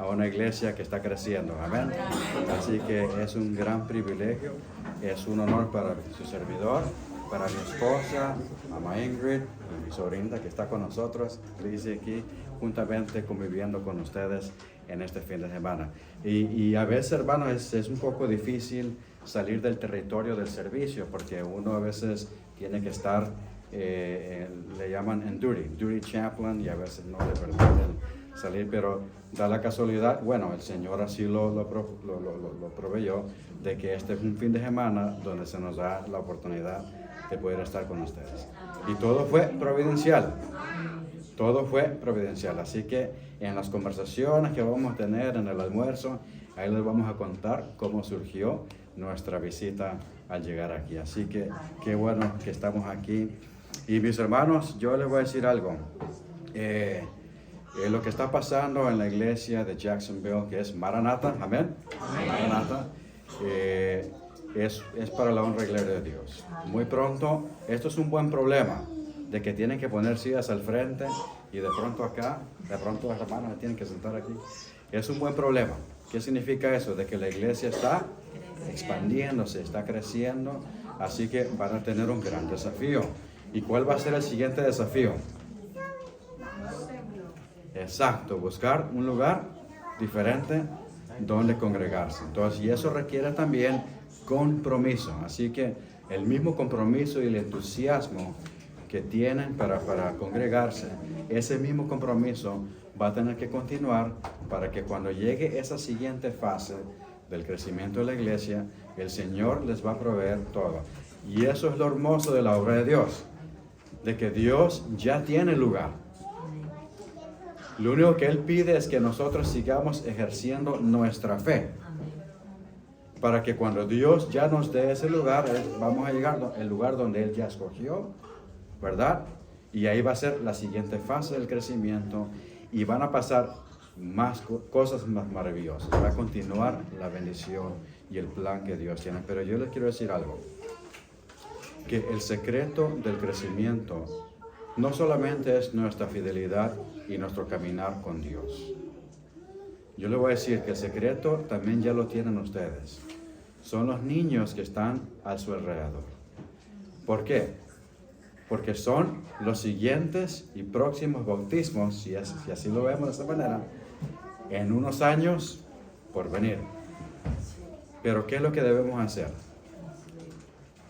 a una iglesia que está creciendo. Amén. Así que es un gran privilegio, es un honor para su servidor, para mi esposa, mamá Ingrid, y mi sobrinita que está con nosotros, Lizzie, aquí, juntamente conviviendo con ustedes en este fin de semana. Y a veces, hermanos, es un poco difícil salir del territorio del servicio, porque uno a veces tiene que estar, le llaman en duty chaplain, y a veces no le permiten salir, pero da la casualidad, bueno, el Señor así lo proveyó, de que este es un fin de semana donde se nos da la oportunidad de poder estar con ustedes. Y todo fue providencial. Todo fue providencial. Así que en las conversaciones que vamos a tener en el almuerzo, ahí les vamos a contar cómo surgió nuestra visita al llegar aquí. Así que qué bueno que estamos aquí. Y mis hermanos, yo les voy a decir algo. Lo que está pasando en la iglesia de Jacksonville, que es Maranatha, amén. Maranatha, es para la honra y gloria de Dios. Muy pronto, esto es un buen problema, de que tienen que poner sillas al frente y de pronto acá, de pronto las hermanas tienen que sentar aquí. Es un buen problema. ¿Qué significa eso? De que la iglesia está expandiéndose, está creciendo, así que van a tener un gran desafío. ¿Y cuál va a ser el siguiente desafío? Exacto, buscar un lugar diferente donde congregarse. Entonces, y eso requiere también compromiso. Así que el mismo compromiso y el entusiasmo que tienen para congregarse, ese mismo compromiso va a tener que continuar para que cuando llegue esa siguiente fase del crecimiento de la iglesia, el Señor les va a proveer todo. Y eso es lo hermoso de la obra de Dios, de que Dios ya tiene lugar. Lo único que Él pide es que nosotros sigamos ejerciendo nuestra fe, para que cuando Dios ya nos dé ese lugar, vamos a llegar al lugar donde Él ya escogió, ¿verdad? Y ahí va a ser la siguiente fase del crecimiento y van a pasar más cosas más maravillosas. Va a continuar la bendición y el plan que Dios tiene. Pero yo les quiero decir algo, que el secreto del crecimiento no solamente es nuestra fidelidad y nuestro caminar con Dios. Yo les voy a decir que el secreto también ya lo tienen ustedes. Son los niños que están a su alrededor. ¿Por qué? Porque son los siguientes y próximos bautismos, si así lo vemos de esta manera, en unos años por venir. Pero ¿qué es lo que debemos hacer?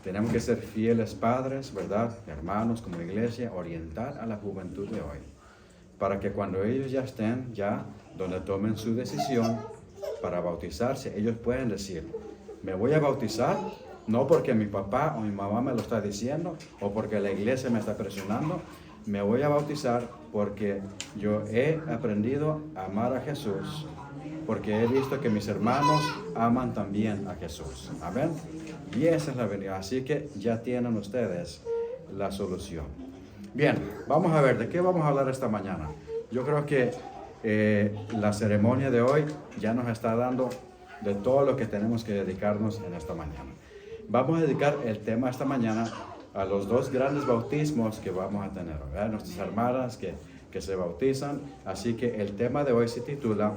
Tenemos que ser fieles padres, ¿verdad? Hermanos, como iglesia, orientar a la juventud de hoy, para que cuando ellos ya estén, ya donde tomen su decisión para bautizarse, ellos pueden decir, me voy a bautizar, no porque mi papá o mi mamá me lo está diciendo, o porque la iglesia me está presionando, me voy a bautizar porque yo he aprendido a amar a Jesús, porque he visto que mis hermanos aman también a Jesús. Amén. Y esa es la venida. Así que ya tienen ustedes la solución. Bien, vamos a ver, ¿de qué vamos a hablar esta mañana? Yo creo que la ceremonia de hoy ya nos está dando de todo lo que tenemos que dedicarnos en esta mañana. Vamos a dedicar el tema esta mañana a los dos grandes bautismos que vamos a tener, ¿verdad? Nuestras hermanas que se bautizan. Así que el tema de hoy se titula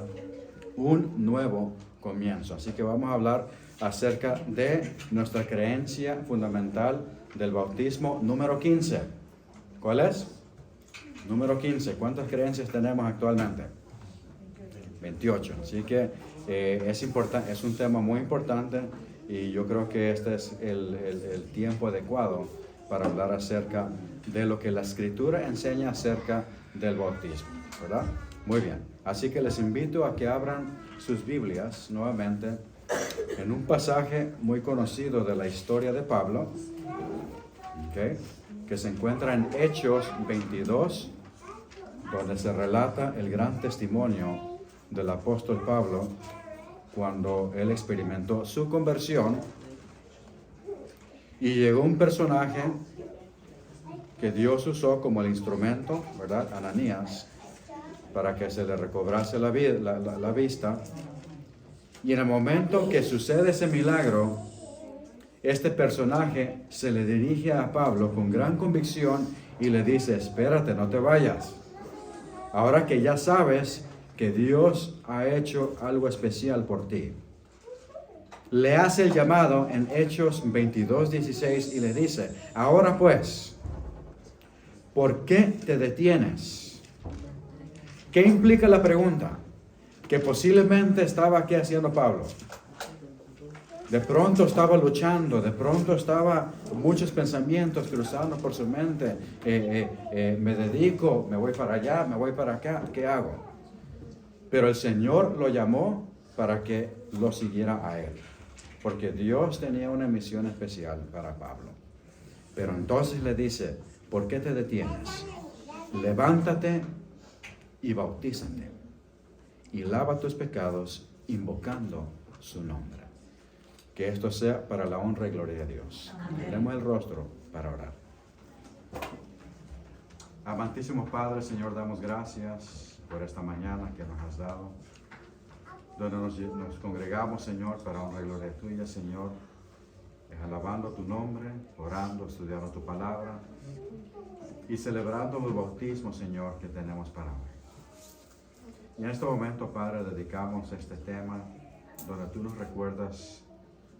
Un nuevo comienzo. Así que vamos a hablar acerca de nuestra creencia fundamental del bautismo número 15. ¿Cuál es? Número 15. ¿Cuántas creencias tenemos actualmente? 28. Así que es un tema muy importante y yo creo que este es el tiempo adecuado para hablar acerca de lo que la Escritura enseña acerca del bautismo, ¿verdad? Muy bien. Así que les invito a que abran sus Biblias nuevamente en un pasaje muy conocido de la historia de Pablo, ¿okay? Que se encuentra en Hechos 22, donde se relata el gran testimonio del apóstol Pablo cuando él experimentó su conversión y llegó un personaje que Dios usó como el instrumento, ¿verdad? Ananías, para que se le recobrase la vista. Y en el momento que sucede ese milagro, este personaje se le dirige a Pablo con gran convicción y le dice, espérate, no te vayas. Ahora que ya sabes que que Dios ha hecho algo especial por ti. Le hace el llamado en Hechos 22:16 y le dice, ahora pues, ¿por qué te detienes? ¿Qué implica la pregunta? Que posiblemente estaba aquí haciendo Pablo. De pronto estaba luchando, de pronto estaba muchos pensamientos cruzando por su mente. Me dedico, me voy para allá, me voy para acá, ¿qué hago? Pero el Señor lo llamó para que lo siguiera a él. Porque Dios tenía una misión especial para Pablo. Pero entonces le dice, ¿por qué te detienes? Levántate y bautízate. Y lava tus pecados invocando su nombre. Que esto sea para la honra y gloria de Dios. Tenemos el rostro para orar. Amantísimo Padre, Señor, damos gracias por esta mañana que nos has dado, donde nos congregamos, Señor, para honra y gloria tuya, Señor, alabando tu nombre, orando, estudiando tu palabra y celebrando el bautismo, Señor, que tenemos para hoy. Y en este momento, Padre, dedicamos este tema donde tú nos recuerdas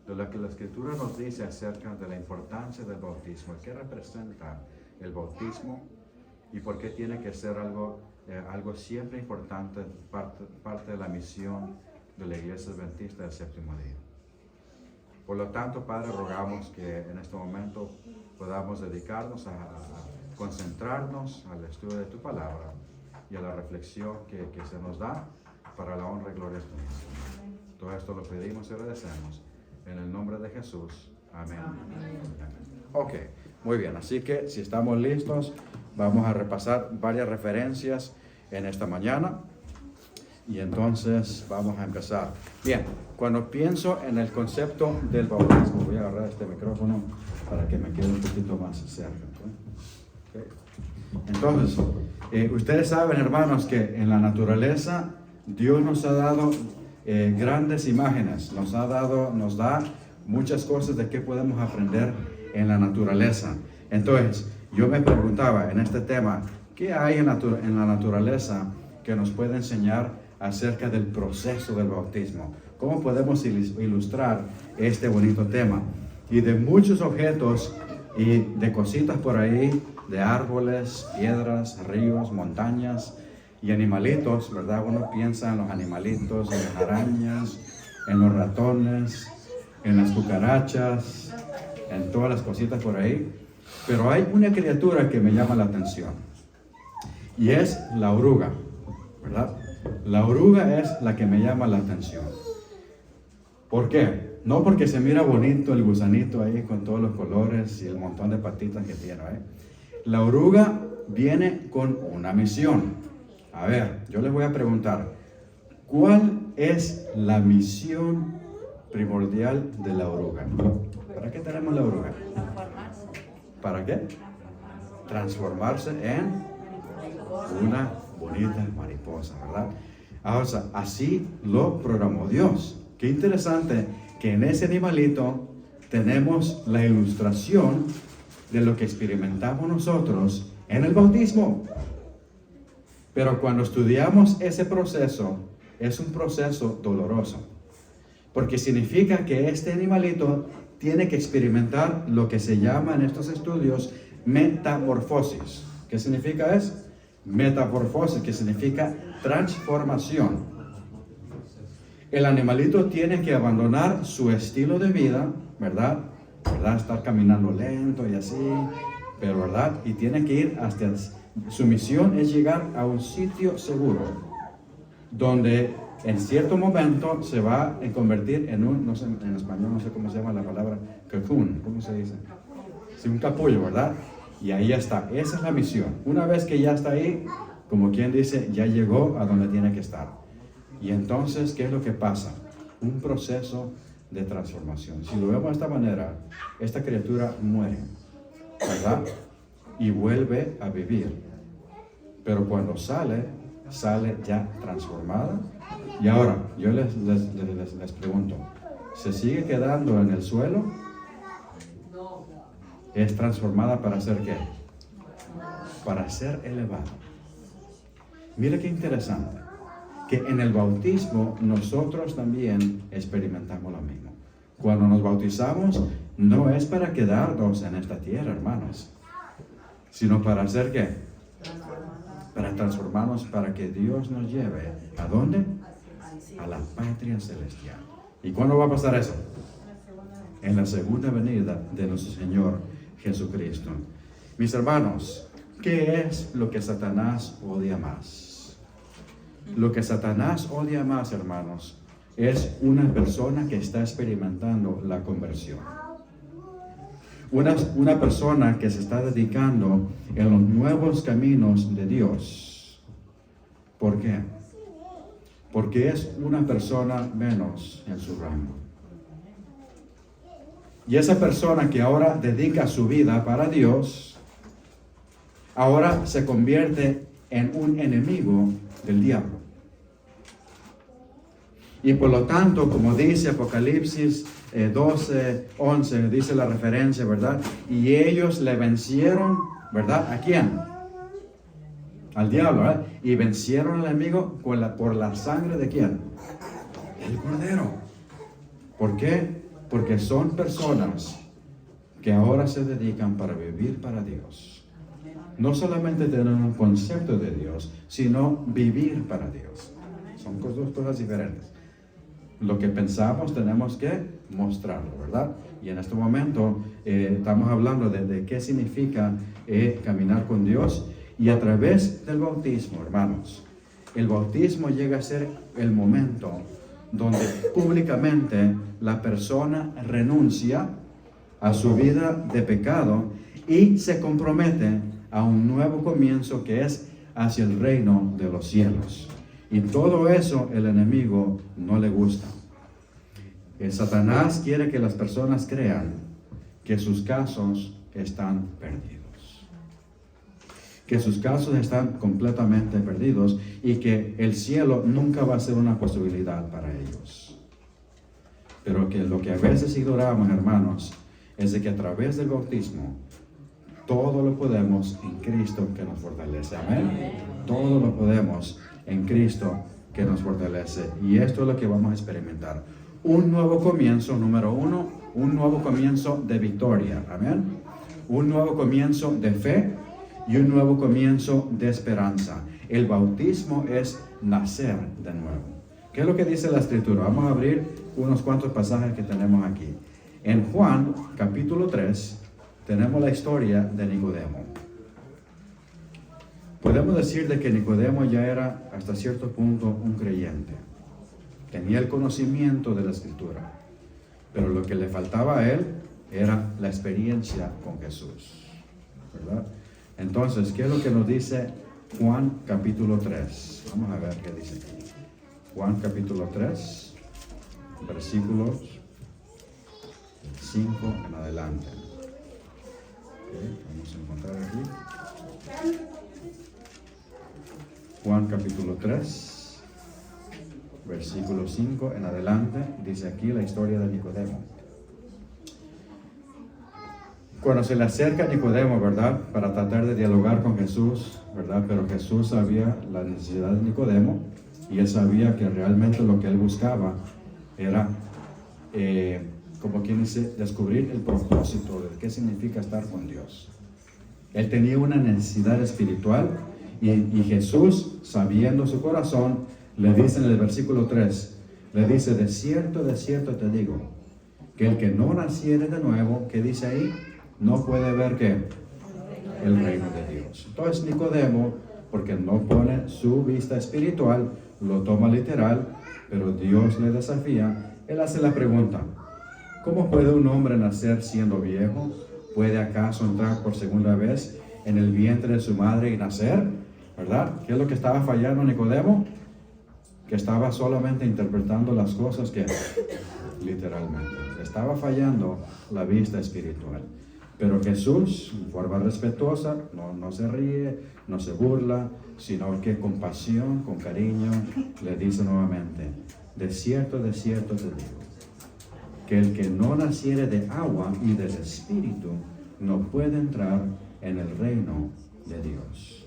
de lo que la Escritura nos dice acerca de la importancia del bautismo, qué representa el bautismo y por qué tiene que ser algo siempre importante, parte de la misión de la Iglesia Adventista del Séptimo Día. Por lo tanto, Padre, rogamos que en este momento podamos dedicarnos a concentrarnos al estudio de tu palabra y a la reflexión que se nos da para la honra y gloria de Dios. Todo esto lo pedimos y agradecemos. En el nombre de Jesús. Amén. Amén. Ok, muy bien. Así que si estamos listos, vamos a repasar varias referencias en esta mañana. Y entonces vamos a empezar. Bien, cuando pienso en el concepto del bautismo, voy a agarrar este micrófono para que me quede un poquito más cerca. Okay. Entonces, ustedes saben, hermanos, que en la naturaleza Dios nos ha dado grandes imágenes, nos da muchas cosas de qué podemos aprender en la naturaleza. Entonces, yo me preguntaba en este tema, ¿qué hay en la naturaleza que nos puede enseñar acerca del proceso del bautismo? ¿Cómo podemos ilustrar este bonito tema? Y de muchos objetos y de cositas por ahí, de árboles, piedras, ríos, montañas y animalitos, ¿verdad? Uno piensa en los animalitos, en las arañas, en los ratones, en las cucarachas, en todas las cositas por ahí. Pero hay una criatura que me llama la atención. Y es la oruga, ¿verdad? La oruga es la que me llama la atención. ¿Por qué? No porque se mira bonito el gusanito ahí con todos los colores y el montón de patitas que tiene, ¿eh? La oruga viene con una misión. A ver, yo les voy a preguntar, ¿cuál es la misión primordial de la oruga? ¿Para qué tenemos la oruga? ¿Para qué? Transformarse en una bonita mariposa, ¿verdad? Ahora, así lo programó Dios. Qué interesante que en ese animalito tenemos la ilustración de lo que experimentamos nosotros en el bautismo. Pero cuando estudiamos ese proceso, es un proceso doloroso, porque significa que este animalito tiene que experimentar lo que se llama en estos estudios metamorfosis. ¿Qué significa eso? Metamorfosis, que significa transformación. El animalito tiene que abandonar su estilo de vida, ¿verdad? Estar caminando lento y así, pero ¿verdad? Y tiene que ir hasta... Su misión es llegar a un sitio seguro, donde en cierto momento se va a convertir en un, no sé, en español no sé cómo se llama la palabra, cocoon, ¿cómo se dice? Sí, un capullo, ¿verdad? Y ahí ya está, esa es la misión. Una vez que ya está ahí, como quien dice, ya llegó a donde tiene que estar. Y entonces, ¿qué es lo que pasa? Un proceso de transformación. Si lo vemos de esta manera, esta criatura muere, ¿verdad? Y vuelve a vivir. Pero cuando sale ya transformada. Y ahora, yo les pregunto, ¿se sigue quedando en el suelo? ¿Es transformada para hacer qué? Para ser elevada. Mira qué interesante. que en el bautismo nosotros también experimentamos lo mismo. Cuando nos bautizamos, no es para quedarnos en esta tierra, hermanos, sino para hacer ¿qué? Para transformarnos, para que Dios nos lleve. ¿A dónde? A la patria celestial. ¿Y cuándo va a pasar eso? En la segunda venida de nuestro Señor Jesucristo. Mis hermanos, ¿qué es lo que Satanás odia más? Lo que Satanás odia más, hermanos, es una persona que está experimentando la conversión. Una persona que se está dedicando en los nuevos caminos de Dios. ¿Por qué? Porque es una persona menos en su rango. Y esa persona que ahora dedica su vida para Dios, ahora se convierte en un enemigo del diablo. Y por lo tanto, como dice Apocalipsis 12:11, dice la referencia, ¿verdad? Y ellos le vencieron, ¿verdad? ¿A quién? Al diablo, ¿verdad? Y vencieron al enemigo por la sangre de quién? El Cordero. ¿Por qué? Porque son personas que ahora se dedican para vivir para Dios. No solamente tener un concepto de Dios, sino vivir para Dios. Son dos cosas diferentes. Lo que pensamos tenemos que mostrarlo, ¿verdad? Y en este momento estamos hablando de qué significa caminar con Dios. Y a través del bautismo, hermanos, el bautismo llega a ser el momento donde públicamente la persona renuncia a su vida de pecado y se compromete a un nuevo comienzo que es hacia el reino de los cielos. Y todo eso el enemigo no le gusta. El Satanás quiere que las personas crean que sus casos están perdidos. Que sus casos están completamente perdidos y que el cielo nunca va a ser una posibilidad para ellos. Pero que lo que a veces ignoramos, hermanos, es de que a través del bautismo todo lo podemos en Cristo que nos fortalece. Amén. Todo lo podemos en Cristo que nos fortalece. Y esto es lo que vamos a experimentar. Un nuevo comienzo, número uno, un nuevo comienzo de victoria. Amén. Un nuevo comienzo de fe y un nuevo comienzo de esperanza. El bautismo es nacer de nuevo. ¿Qué es lo que dice la Escritura? Vamos a abrir unos cuantos pasajes que tenemos aquí. En Juan, capítulo 3, tenemos la historia de Nicodemo. Podemos decir de que Nicodemo ya era hasta cierto punto un creyente. Tenía el conocimiento de la Escritura, pero lo que le faltaba a él era la experiencia con Jesús, ¿verdad? Entonces, ¿qué es lo que nos dice Juan capítulo 3? Vamos a ver qué dice aquí. Juan capítulo 3, versículos 5 en adelante. Okay, vamos a encontrar aquí. Juan capítulo 3, versículo 5 en adelante, dice aquí la historia de Nicodemo. Cuando se le acerca a Nicodemo, ¿verdad? Para tratar de dialogar con Jesús, ¿verdad? Pero Jesús sabía la necesidad de Nicodemo y él sabía que realmente lo que él buscaba era, como quien dice, descubrir el propósito de qué significa estar con Dios. Él tenía una necesidad espiritual y Jesús, sabiendo su corazón, le dice en el versículo 3, le dice, de cierto te digo, que el que no naciere de nuevo, ¿qué dice ahí? No puede ver ¿qué? El reino de Dios. Entonces Nicodemo, porque no pone su vista espiritual, lo toma literal, pero Dios le desafía. Él hace la pregunta, ¿cómo puede un hombre nacer siendo viejo? ¿Puede acaso entrar por segunda vez en el vientre de su madre y nacer? ¿Verdad? ¿Qué es lo que estaba fallando Nicodemo? Que estaba solamente interpretando las cosas que literalmente. Estaba fallando la vista espiritual. Pero Jesús, en forma respetuosa, no se ríe, no se burla, sino que con pasión, con cariño, le dice nuevamente, de cierto te digo, que el que no naciere de agua y del Espíritu no puede entrar en el reino de Dios.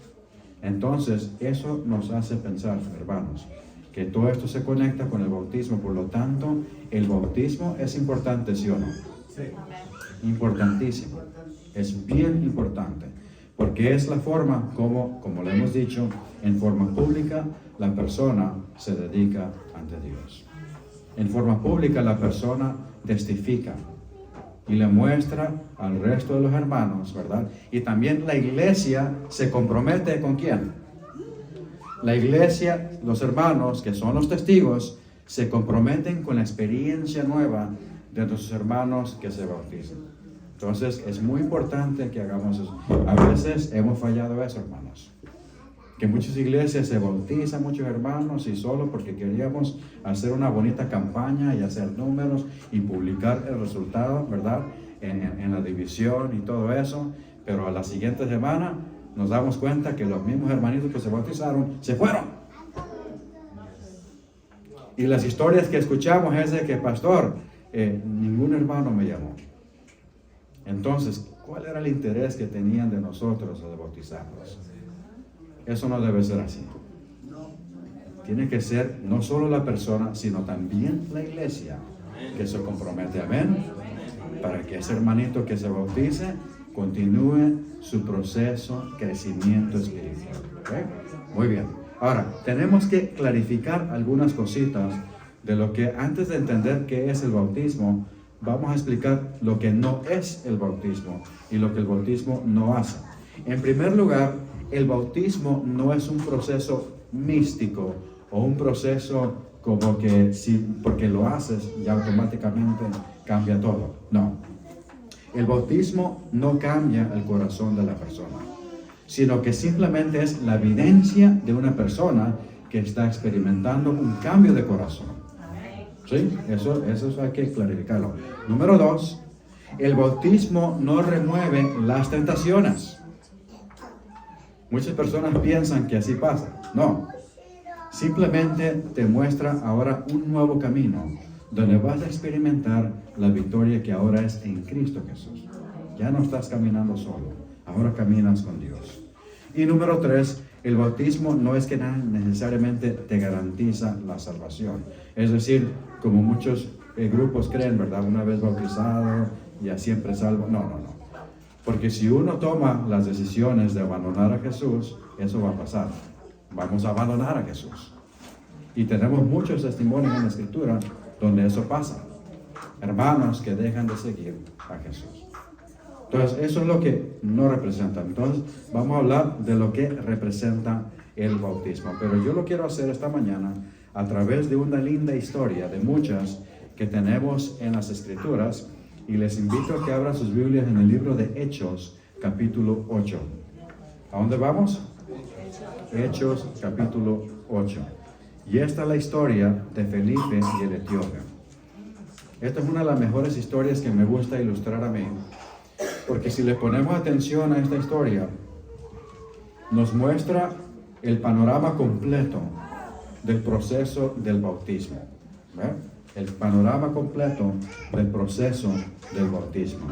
Entonces, eso nos hace pensar, hermanos, que todo esto se conecta con el bautismo. Por lo tanto, el bautismo es importante, ¿sí o no? Sí. Importantísimo. Es bien importante. Porque es la forma como lo hemos dicho, en forma pública, la persona se dedica ante Dios. En forma pública, la persona testifica y le muestra al resto de los hermanos, ¿verdad? Y también la iglesia se compromete ¿con quién? La iglesia, los hermanos, que son los testigos, se comprometen con la experiencia nueva de sus hermanos que se bautizan. Entonces, es muy importante que hagamos eso. A veces hemos fallado eso, hermanos. Que muchas iglesias se bautizan, muchos hermanos, y solo porque queríamos hacer una bonita campaña y hacer números y publicar el resultado, ¿verdad? En la división y todo eso. Pero a la siguiente semana nos damos cuenta que los mismos hermanitos que se bautizaron se fueron. Y las historias que escuchamos es de que, pastor, ningún hermano me llamó. Entonces, ¿cuál era el interés que tenían de nosotros de bautizarnos? Eso no debe ser así. Tiene que ser no solo la persona, sino también la iglesia que se compromete. Amén. Para que ese hermanito que se bautice continúe su proceso de crecimiento espiritual. ¿Okay? Muy bien. Ahora, tenemos que clarificar algunas cositas de lo que, antes de entender qué es el bautismo, vamos a explicar lo que no es el bautismo y lo que el bautismo no hace. En primer lugar, el bautismo no es un proceso místico o un proceso como que porque lo haces ya automáticamente cambia todo. No. El bautismo no cambia el corazón de la persona, sino que simplemente es la evidencia de una persona que está experimentando un cambio de corazón. ¿Sí? Eso hay que clarificarlo. Número 2, el bautismo no remueve las tentaciones. Muchas personas piensan que así pasa. No. Simplemente te muestra ahora un nuevo camino donde vas a experimentar la victoria que ahora es en Cristo Jesús. Ya no estás caminando solo, ahora caminas con Dios. Y número 3, el bautismo no es que necesariamente te garantiza la salvación. Es decir, como muchos grupos creen, ¿verdad? Una vez bautizado, ya siempre salvo. No. Porque si uno toma las decisiones de abandonar a Jesús, eso va a pasar. Vamos a abandonar a Jesús. Y tenemos muchos testimonios en la Escritura donde eso pasa. Hermanos que dejan de seguir a Jesús. Entonces, eso es lo que no representa. Entonces, vamos a hablar de lo que representa el bautismo. Pero yo lo quiero hacer esta mañana a través de una linda historia, de muchas que tenemos en las Escrituras. Y les invito a que abran sus Biblias en el libro de Hechos, capítulo 8. ¿A dónde vamos? Hechos, capítulo 8. Y esta es la historia de Felipe y el etíope. Esta es una de las mejores historias que me gusta ilustrar a mí. Porque si le ponemos atención a esta historia, nos muestra el panorama completo del proceso del bautismo. ¿Ve? El panorama completo del proceso del bautismo.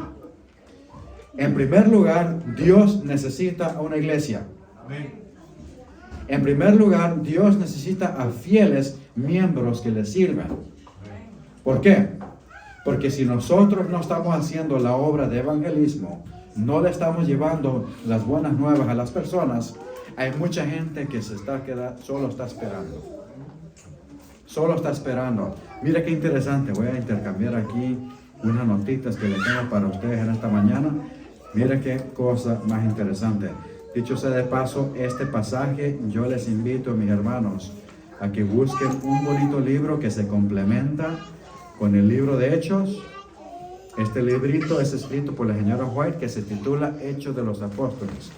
En primer lugar, Dios necesita a una iglesia. En primer lugar, Dios necesita a fieles miembros que le sirvan. ¿Por qué? Porque si nosotros no estamos haciendo la obra de evangelismo, no le estamos llevando las buenas nuevas a las personas, hay mucha gente que se está quedando, solo está esperando. Solo está esperando. Mira qué interesante. Voy a intercambiar aquí unas notitas que le tengo para ustedes en esta mañana. Mira qué cosa más interesante. Dicho sea de paso, este pasaje yo les invito, mis hermanos, a que busquen un bonito libro que se complementa con el libro de Hechos. Este librito es escrito por la señora White que se titula Hechos de los Apóstoles.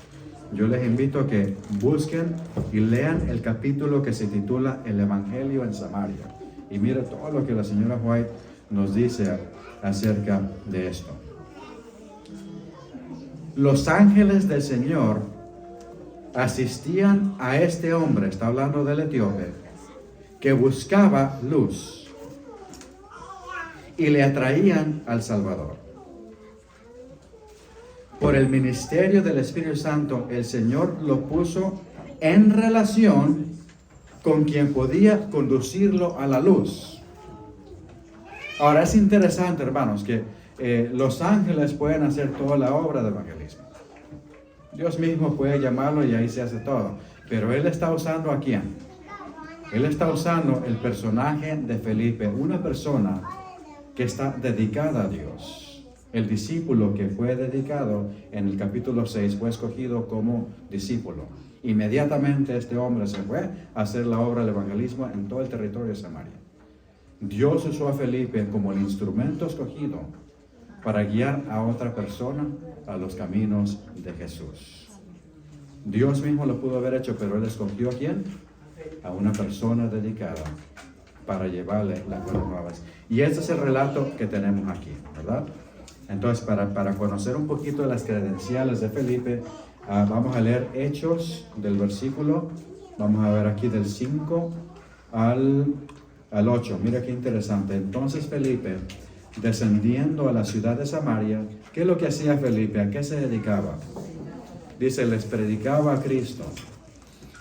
Yo les invito a que busquen y lean el capítulo que se titula El Evangelio en Samaria. Y mire todo lo que la señora White nos dice acerca de esto. Los ángeles del Señor asistían a este hombre, está hablando del etíope, que buscaba luz, y le atraían al Salvador. Por el ministerio del Espíritu Santo, el Señor lo puso en relación con quien podía conducirlo a la luz. Ahora es interesante, hermanos, que los ángeles pueden hacer toda la obra de evangelismo. Dios mismo puede llamarlo y ahí se hace todo. Pero Él está usando ¿a quién? Él está usando el personaje de Felipe, una persona que está dedicada a Dios. El discípulo que fue dedicado en el capítulo 6 fue escogido como discípulo. Inmediatamente este hombre se fue a hacer la obra del evangelismo en todo el territorio de Samaria. Dios usó a Felipe como el instrumento escogido para guiar a otra persona a los caminos de Jesús. Dios mismo lo pudo haber hecho, pero Él escogió ¿a quién? A una persona dedicada para llevarle las buenas nuevas. Y ese es el relato que tenemos aquí, ¿verdad? Entonces, para conocer un poquito de las credenciales de Felipe, vamos a leer Hechos del versículo, vamos a ver aquí del 5 al 8. Mira qué interesante. Entonces Felipe, descendiendo a la ciudad de Samaria, ¿qué es lo que hacía Felipe? ¿A qué se dedicaba? Dice, les predicaba a Cristo.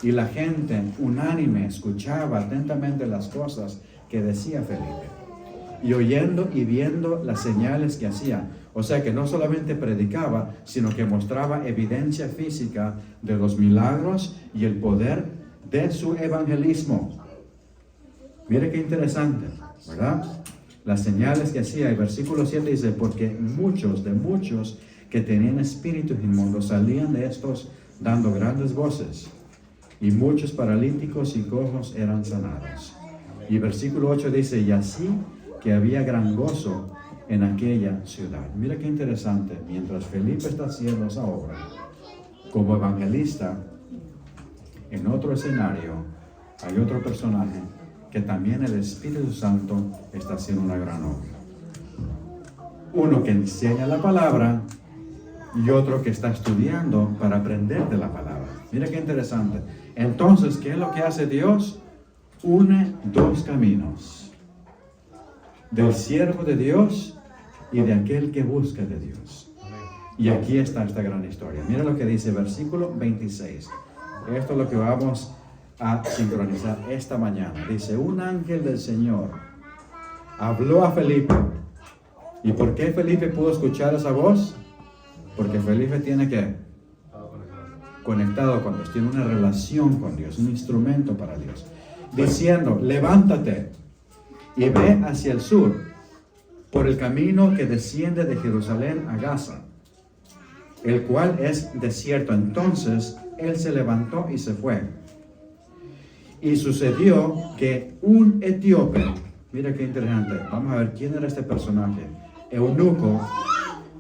Y la gente unánime escuchaba atentamente las cosas que decía Felipe. Y oyendo y viendo las señales que hacía. O sea que no solamente predicaba, sino que mostraba evidencia física de los milagros y el poder de su evangelismo. Mire qué interesante, ¿verdad? Las señales que hacía. El versículo 7 dice, porque muchos que tenían espíritus inmundos salían de estos dando grandes voces. Y muchos paralíticos y cojos eran sanados. Y versículo 8 dice, y así que había gran gozo en aquella ciudad. Mira qué interesante, mientras Felipe está haciendo esa obra, como evangelista, en otro escenario, hay otro personaje que también el Espíritu Santo está haciendo una gran obra. Uno que enseña la palabra y otro que está estudiando para aprender de la palabra. Mira qué interesante. Entonces, ¿qué es lo que hace Dios? Une dos caminos. Del siervo de Dios y de aquel que busca de Dios. Y aquí está esta gran historia. Mira lo que dice versículo 26. Esto es lo que vamos a sincronizar esta mañana. Dice, un ángel del Señor habló a Felipe. ¿Y por qué Felipe pudo escuchar esa voz? Porque Felipe tiene que conectado con Dios, tiene una relación con Dios, un instrumento para Dios, diciendo, levántate y ve hacia el sur, por el camino que desciende de Jerusalén a Gaza, el cual es desierto. Entonces él se levantó y se fue. Y sucedió que un etíope, mira qué interesante, vamos a ver quién era este personaje, eunuco,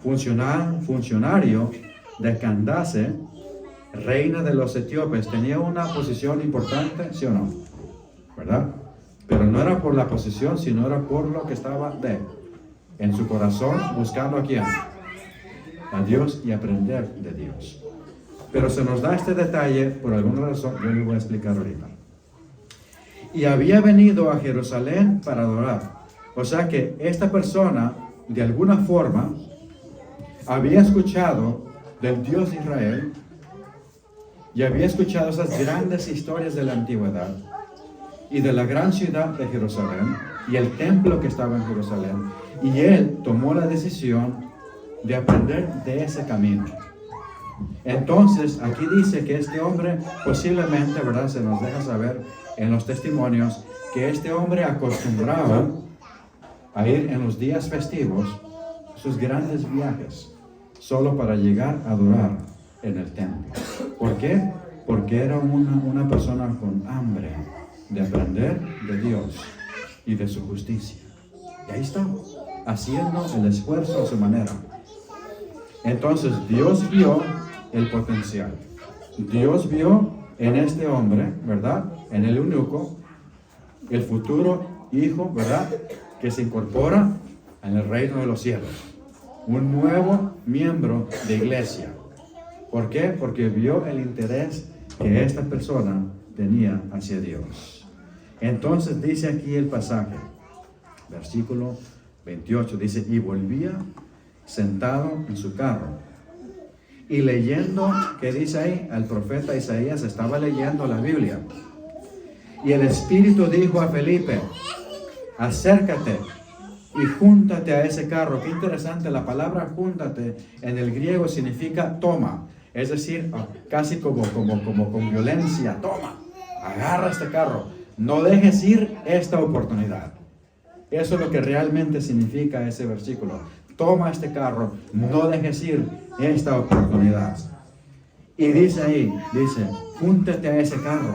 funcionario de Candace, reina de los etíopes, tenía una posición importante, ¿sí o no? ¿Verdad? Pero no era por la posición, sino era por lo que estaba en su corazón, buscando ¿a quién? A Dios y aprender de Dios. Pero se nos da este detalle por alguna razón, yo le voy a explicar ahorita. Y había venido a Jerusalén para adorar. O sea que esta persona, de alguna forma, había escuchado del Dios de Israel y había escuchado esas grandes historias de la antigüedad y de la gran ciudad de Jerusalén y el templo que estaba en Jerusalén. Y él tomó la decisión de aprender de ese camino. Entonces, aquí dice que este hombre, posiblemente, ¿verdad? Se nos deja saber en los testimonios que este hombre acostumbraba a ir en los días festivos, sus grandes viajes, solo para llegar a adorar en el templo. ¿Por qué? Porque era una persona con hambre de aprender de Dios y de su justicia. Y ahí está, haciendo el esfuerzo a su manera. Entonces Dios vio el potencial. Dios vio en este hombre, ¿verdad? En el eunuco, el futuro hijo, ¿verdad? Que se incorpora en el reino de los cielos. Un nuevo miembro de iglesia. ¿Por qué? Porque vio el interés que esta persona tenía hacia Dios. Entonces dice aquí el pasaje, versículo 28, dice, y volvía sentado en su carro y leyendo, ¿qué dice ahí? El profeta Isaías estaba leyendo la Biblia Y el Espíritu dijo a Felipe, acércate y júntate a ese carro. Qué interesante, la palabra júntate en el griego significa toma. Es decir, casi como con violencia. Toma, agarra este carro. No dejes ir esta oportunidad. Eso es lo que realmente significa ese versículo. Toma este carro, no dejes ir esta oportunidad. Y dice ahí, júntate a ese carro.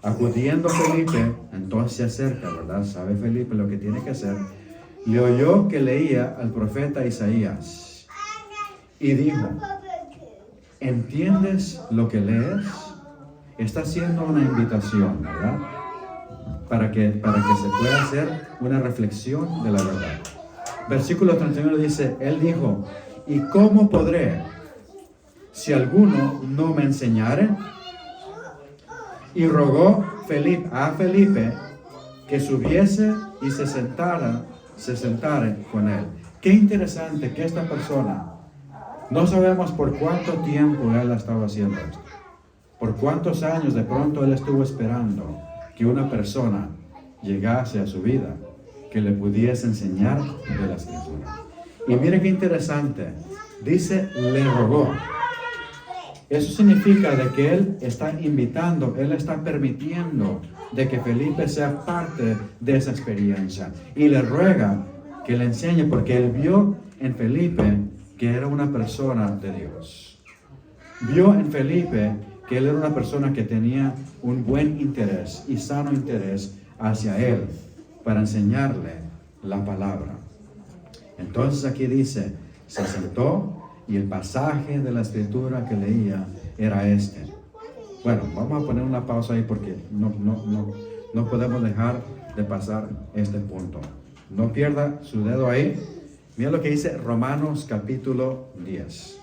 Acudiendo Felipe, entonces se acerca, ¿verdad? Sabe Felipe lo que tiene que hacer. Le oyó que leía al profeta Isaías. Y dijo, ¿entiendes lo que lees? Está haciendo una invitación, ¿verdad? Para que se pueda hacer una reflexión de la verdad. Versículo 31 dice, él dijo, ¿y cómo podré si alguno no me enseñare? Y rogó a Felipe que subiese y se sentara con él. Qué interesante que esta persona, no sabemos por cuánto tiempo él estaba haciendo esto, por cuántos años de pronto él estuvo esperando que una persona llegase a su vida, que le pudiese enseñar de la Escritura. Y mire qué interesante, dice, le rogó. Eso significa de que él está invitando, él está permitiendo de que Felipe sea parte de esa experiencia. Y le ruega que le enseñe, porque él vio en Felipe que era una persona de Dios. Vio en Felipe que él era una persona que tenía un buen interés y sano interés hacia él para enseñarle la palabra. Entonces aquí dice, se sentó y el pasaje de la Escritura que leía era este. Bueno, vamos a poner una pausa ahí porque no podemos dejar de pasar este punto. No pierda su dedo ahí. Mira lo que dice Romanos capítulo 10.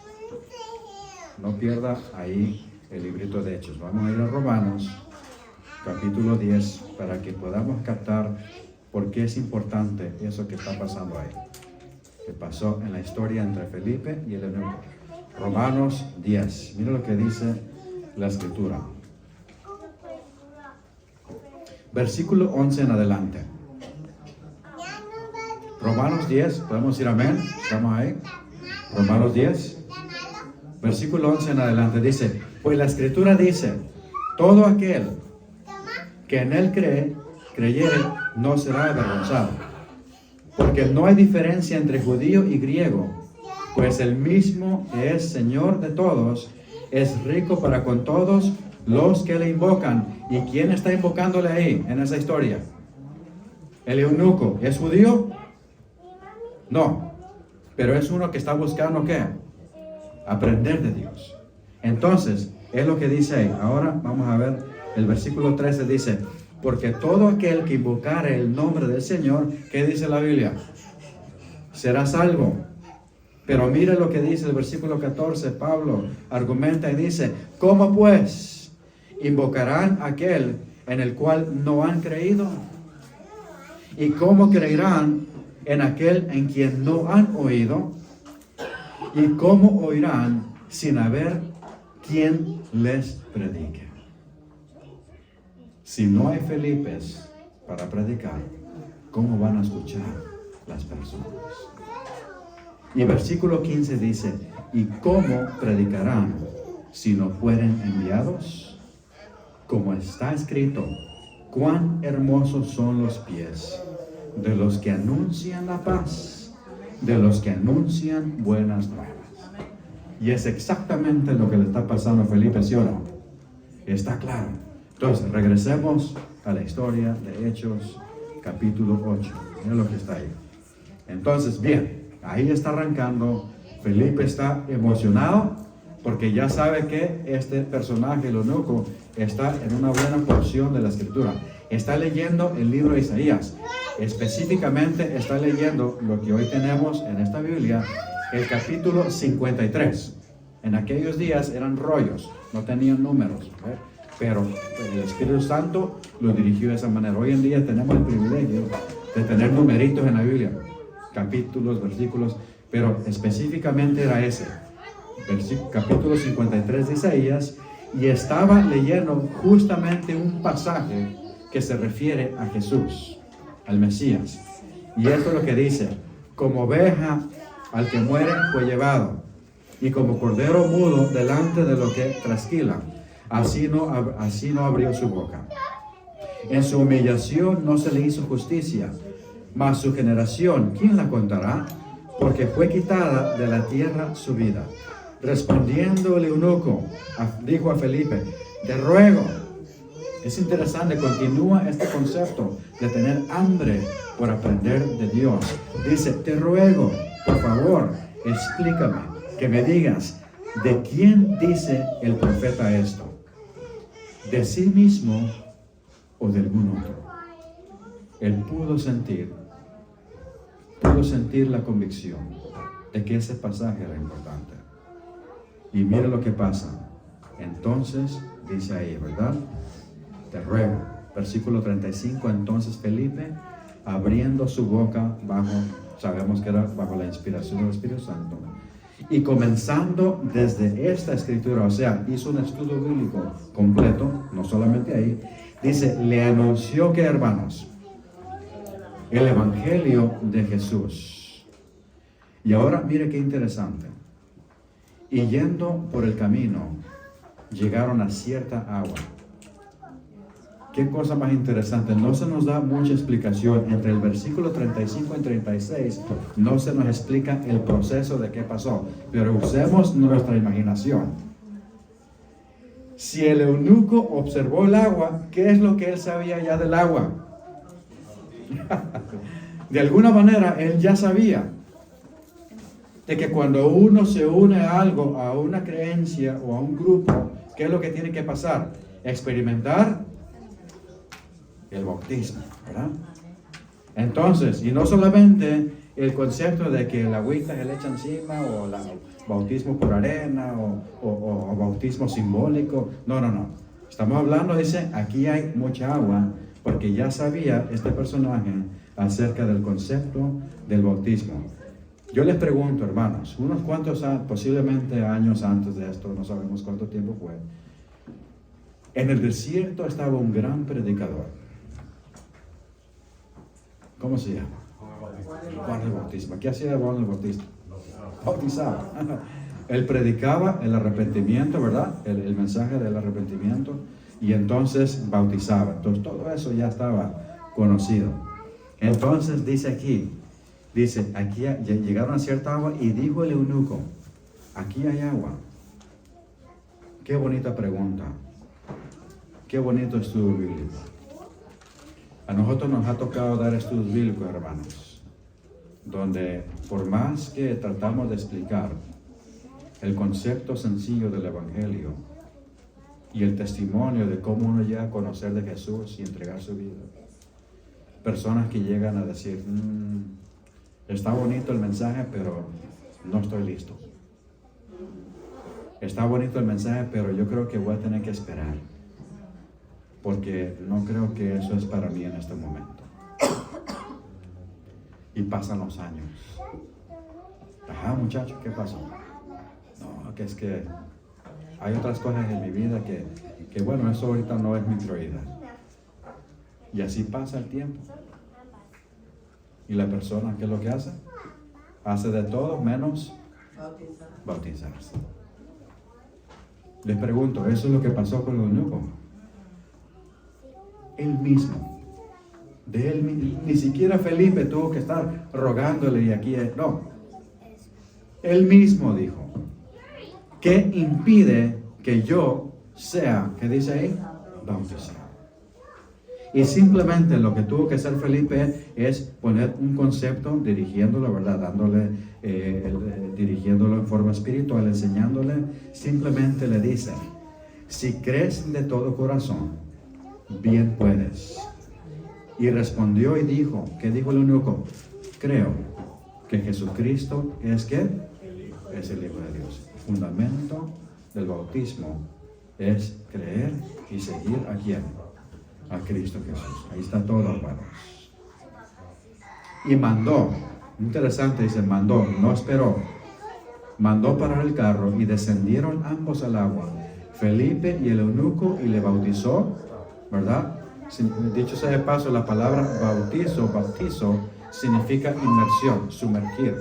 No pierda ahí el librito de Hechos. Vamos a ir a Romanos capítulo 10 para que podamos captar por qué es importante eso que está pasando ahí, que pasó en la historia entre Felipe y el eunuco. Romanos 10. Mira lo que dice la Escritura. Versículo 11 en adelante. Romanos 10, podemos decir amén. ¿Estamos ahí? Romanos 10. Versículo 11 en adelante dice, pues la Escritura dice, todo aquel que en él creyere no será avergonzado. Porque no hay diferencia entre judío y griego, pues el mismo que es Señor de todos, es rico para con todos los que le invocan. ¿Y quién está invocándole ahí en esa historia? ¿El eunuco es judío? No, pero es uno que está buscando ¿qué? Aprender de Dios. Entonces, es lo que dice ahí. Ahora vamos a ver el versículo 13 dice, porque todo aquel que invocare el nombre del Señor, ¿qué dice la Biblia? Será salvo. Pero mire lo que dice el versículo 14, Pablo argumenta y dice, ¿cómo pues invocarán aquel en el cual no han creído? ¿Y cómo creerán en aquel en quien no han oído? ¿Y cómo oirán sin haber quien les predique? Si no hay Felipes para predicar, ¿cómo van a escuchar las personas? Y versículo 15 dice, ¿y cómo predicarán si no fueren enviados? Como está escrito, cuán hermosos son los pies de los que anuncian la paz, de los que anuncian buenas nuevas. Y es exactamente lo que le está pasando a Felipe, ¿sí o no? Está claro. Entonces, regresemos a la historia de Hechos, capítulo 8. Mira lo que está ahí. Entonces, bien, ahí está arrancando. Felipe está emocionado porque ya sabe que este personaje, el eunuco, está en una buena porción de la Escritura. Está leyendo el libro de Isaías. Específicamente está leyendo lo que hoy tenemos en esta Biblia, el capítulo 53. En aquellos días eran rollos, no tenían números, ¿ver? Pero el Espíritu Santo lo dirigió de esa manera. Hoy en día tenemos el privilegio de tener numeritos en la Biblia, capítulos, versículos, pero específicamente era ese, capítulo 53 de Isaías, y estaba leyendo justamente un pasaje que se refiere a Jesús, al Mesías. Y esto es lo que dice: como oveja al que muere fue llevado, y como cordero mudo delante de lo que trasquila, así no abrió su boca. En su humillación no se le hizo justicia, mas su generación, ¿quién la contará? Porque fue quitada de la tierra su vida. Respondiendo el eunuco, dijo a Felipe: te ruego. Es interesante, continúa este concepto de tener hambre por aprender de Dios. Dice: te ruego, por favor, explícame, que me digas, ¿de quién dice el profeta esto? ¿De sí mismo o de algún otro? Él pudo sentir la convicción de que ese pasaje era importante. Y mira lo que pasa. Entonces, dice ahí, ¿verdad? Te ruego. Versículo 35, entonces Felipe, abriendo su boca sabemos que era bajo la inspiración del Espíritu Santo, y comenzando desde esta escritura, o sea, hizo un estudio bíblico completo, no solamente ahí, dice, le anunció que, hermanos, el Evangelio de Jesús. Y ahora mire qué interesante. Y yendo por el camino, llegaron a cierta agua. Qué cosa más interesante. No se nos da mucha explicación. Entre el versículo 35 y 36 no se nos explica el proceso de qué pasó. Pero usemos nuestra imaginación. Si el eunuco observó el agua, ¿qué es lo que él sabía ya del agua? De alguna manera él ya sabía de que cuando uno se une a algo, a una creencia o a un grupo, ¿qué es lo que tiene que pasar? Experimentar el bautismo, ¿verdad? Entonces, y no solamente el concepto de que el agüita se le echa encima, o el bautismo por arena, o bautismo simbólico. No. Estamos hablando, dice, aquí hay mucha agua, porque ya sabía este personaje acerca del concepto del bautismo. Yo les pregunto, hermanos, unos cuantos posiblemente años antes de esto, no sabemos cuánto tiempo fue, en el desierto estaba un gran predicador. ¿Cómo se llama? Juan el Bautista. ¿Qué hacía Juan el Bautista? Bautizaba. Él predicaba el arrepentimiento, ¿verdad? El mensaje del arrepentimiento, y entonces bautizaba. Entonces todo eso ya estaba conocido. Entonces dice aquí, llegaron a cierta agua y dijo el eunuco, aquí hay agua. Qué bonita pregunta. Qué bonito estudio bíblico. A nosotros nos ha tocado dar estudios bíblicos, hermanos, donde por más que tratamos de explicar el concepto sencillo del Evangelio y el testimonio de cómo uno llega a conocer de Jesús y entregar su vida, personas que llegan a decir, está bonito el mensaje, pero no estoy listo. Está bonito el mensaje, pero yo creo que voy a tener que esperar, porque no creo que eso es para mí en este momento. Y pasan los años. Ajá, muchachos, ¿qué pasó? No, que es que hay otras cosas en mi vida que bueno, eso ahorita no es mi prioridad. Y así pasa el tiempo. Y la persona, ¿qué es lo que hace? Hace de todo menos bautizarse. Les pregunto, ¿eso es lo que pasó con el eunuco? Él mismo, ni siquiera Felipe tuvo que estar rogándole y aquí, no. Él mismo dijo, ¿qué impide que yo sea, qué dice ahí? Bautizado. Y simplemente lo que tuvo que hacer Felipe es poner un concepto, dirigiéndolo, ¿verdad? Dirigiéndolo en forma espiritual, enseñándole. Simplemente le dice, si crees de todo corazón, bien puedes. Y respondió y dijo, ¿qué dijo el eunuco? Creo que Jesucristo es ¿qué? Es el Hijo de Dios. El fundamento del bautismo es creer y seguir a quién? A Cristo Jesús. Ahí está todo, hermanos. Y mandó, interesante, dice, no esperó. Mandó parar el carro y descendieron ambos al agua. Felipe y el eunuco y le bautizó, ¿verdad? Dicho sea de paso, la palabra bautizo, significa inmersión, sumergir.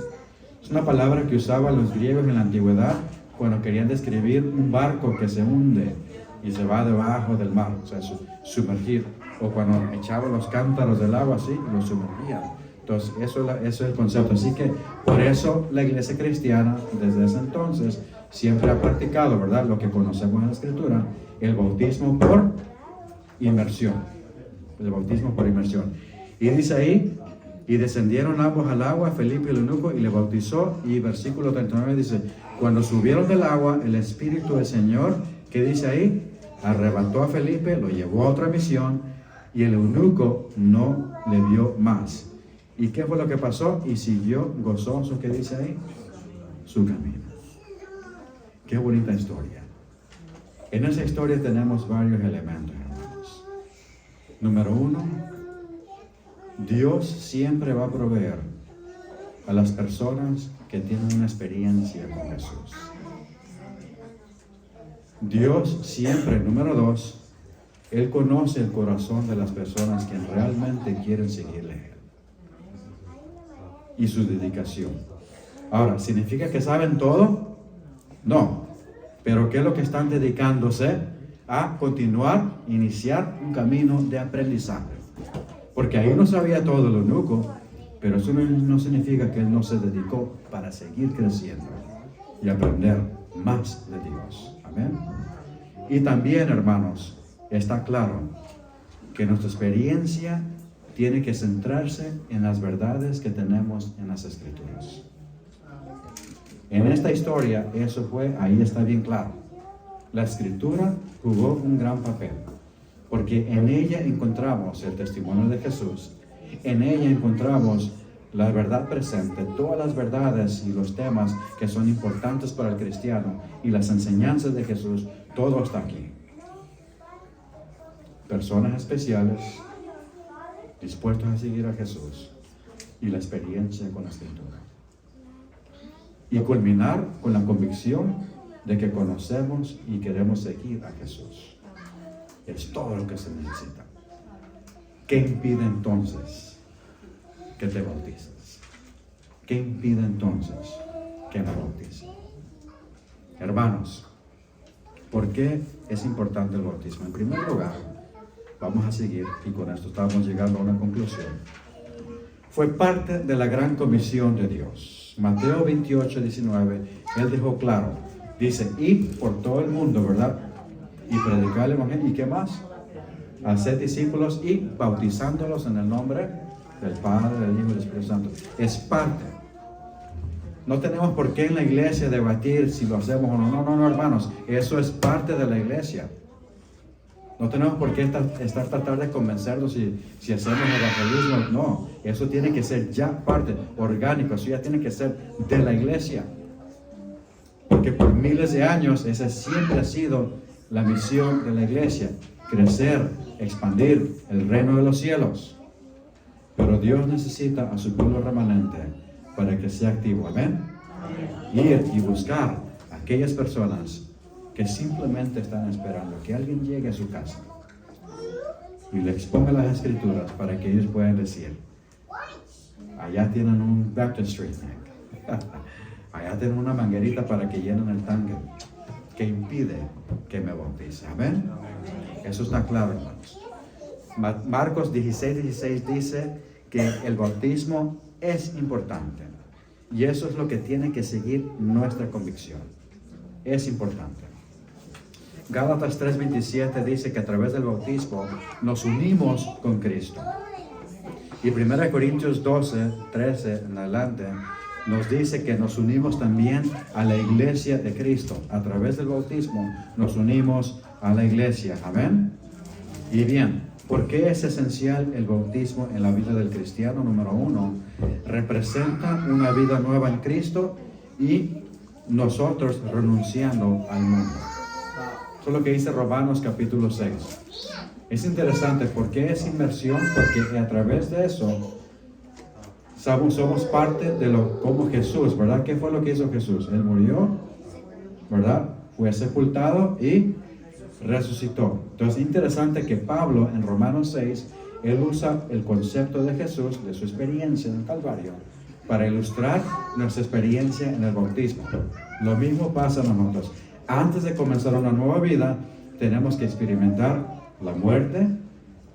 Es una palabra que usaban los griegos en la antigüedad cuando querían describir un barco que se hunde y se va debajo del mar, o sea, sumergir. O cuando echaban los cántaros del agua así, los sumergían. Entonces, eso es el concepto. Así que, por eso la iglesia cristiana, desde ese entonces, siempre ha practicado, ¿verdad?, lo que conocemos en la Escritura, el bautismo por inmersión. El bautismo por inmersión. Y dice ahí, y descendieron ambos al agua, Felipe y el eunuco, y le bautizó. Y versículo 39 dice, cuando subieron del agua, el Espíritu del Señor, ¿qué dice ahí? Arrebató a Felipe, lo llevó a otra misión, y el eunuco no le vio más. ¿Y qué fue lo que pasó? Y siguió gozoso, ¿qué dice ahí? Su camino. Qué bonita historia. En esa historia tenemos varios elementos, hermanos. Número 1, Dios siempre va a proveer a las personas que tienen una experiencia con Jesús. Dios siempre, número 2, Él conoce el corazón de las personas que realmente quieren seguirle a Él y su dedicación. Ahora, ¿significa que saben todo? No. Pero ¿qué es lo que están dedicándose? A continuar, iniciar un camino de aprendizaje. Porque ahí no sabía todo el eunuco, pero eso no significa que él no se dedicó para seguir creciendo y aprender más de Dios. Amén. Y también, hermanos, está claro que nuestra experiencia tiene que centrarse en las verdades que tenemos en las Escrituras. En esta historia, ahí está bien claro. La Escritura jugó un gran papel, porque en ella encontramos el testimonio de Jesús, en ella encontramos la verdad presente, todas las verdades y los temas que son importantes para el cristiano y las enseñanzas de Jesús, todo está aquí. Personas especiales, dispuestos a seguir a Jesús y la experiencia con la Escritura. Y culminar con la convicción de que conocemos y queremos seguir a Jesús. Es todo lo que se necesita. ¿Qué impide entonces que te bautices? ¿Qué impide entonces que me bautice? Hermanos, ¿por qué es importante el bautismo? En primer lugar, vamos a seguir, y con esto estamos llegando a una conclusión. Fue parte de la gran comisión de Dios. Mateo 28, 19, Él dejó claro, dice, id por todo el mundo, ¿verdad? Y predicar el evangelio, ¿y qué más? Hacer discípulos y bautizándolos en el nombre del Padre, del Hijo y del Espíritu Santo. Es parte. No tenemos por qué en la iglesia debatir si lo hacemos o no. No, hermanos, eso es parte de la iglesia. No tenemos por qué tratar de convencernos si hacemos evangelismo. No, eso tiene que ser ya parte, orgánico, eso ya tiene que ser de la iglesia. Porque por miles de años esa siempre ha sido la misión de la iglesia, crecer, expandir el reino de los cielos. Pero Dios necesita a su pueblo remanente para que sea activo. Amén. Ir y buscar a aquellas personas que simplemente están esperando que alguien llegue a su casa y le exponga las Escrituras para que ellos puedan decir, allá tienen un baptistry tank, allá tienen una manguerita para que llenen el tanque, que impide que me bautice. Amén. Eso está claro, hermanos. Marcos 16 dice que el bautismo es importante y eso es lo que tiene que seguir nuestra convicción. Es importante. Gálatas 3:27 dice que a través del bautismo nos unimos con Cristo. Y 1 Corintios 12:13 en adelante nos dice que nos unimos también a la iglesia de Cristo. A través del bautismo nos unimos a la iglesia. Amén. Y bien, ¿por qué es esencial el bautismo en la vida del cristiano? Número 1, representa una vida nueva en Cristo y nosotros renunciando al mundo. Eso es lo que dice Romanos capítulo 6. Es interesante porque es inmersión, porque a través de eso somos parte de como Jesús, ¿verdad? ¿Qué fue lo que hizo Jesús? Él murió, ¿verdad? Fue sepultado y resucitó. Entonces, interesante que Pablo en Romanos 6, él usa el concepto de Jesús, de su experiencia en el Calvario, para ilustrar nuestra experiencia en el bautismo. Lo mismo pasa a nosotros. Antes de comenzar una nueva vida, tenemos que experimentar la muerte,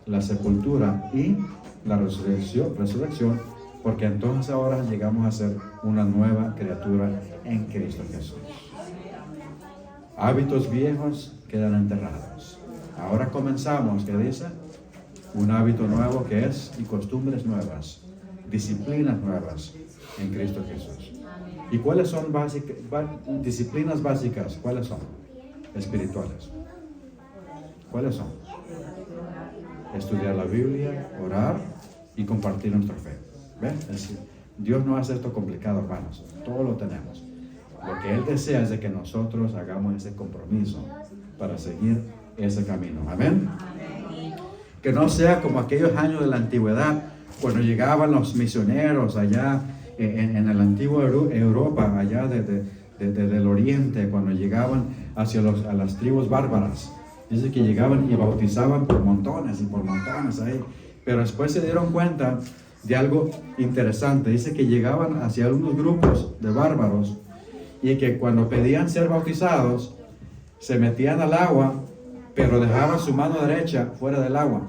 la sepultura y la resurrección, porque entonces ahora llegamos a ser una nueva criatura en Cristo Jesús. Hábitos viejos quedan enterrados. Ahora comenzamos, ¿qué dice? Un hábito nuevo que es, y costumbres nuevas, disciplinas nuevas en Cristo Jesús. ¿Y cuáles son disciplinas básicas? ¿Cuáles son? Espirituales. ¿Cuáles son? Estudiar la Biblia, orar y compartir nuestra fe. ¿Ven? Es decir, Dios no hace esto complicado, hermanos. Todo lo tenemos. Lo que Él desea es de que nosotros hagamos ese compromiso para seguir ese camino. Amén. Que no sea como aquellos años de la antigüedad, cuando llegaban los misioneros allá en la antigua Europa, allá del oriente, cuando llegaban a las tribus bárbaras. Dice que llegaban y bautizaban por montones y por montones ahí. Pero después se dieron cuenta de algo interesante. Dice que llegaban hacia algunos grupos de bárbaros y que cuando pedían ser bautizados, se metían al agua, pero dejaban su mano derecha fuera del agua.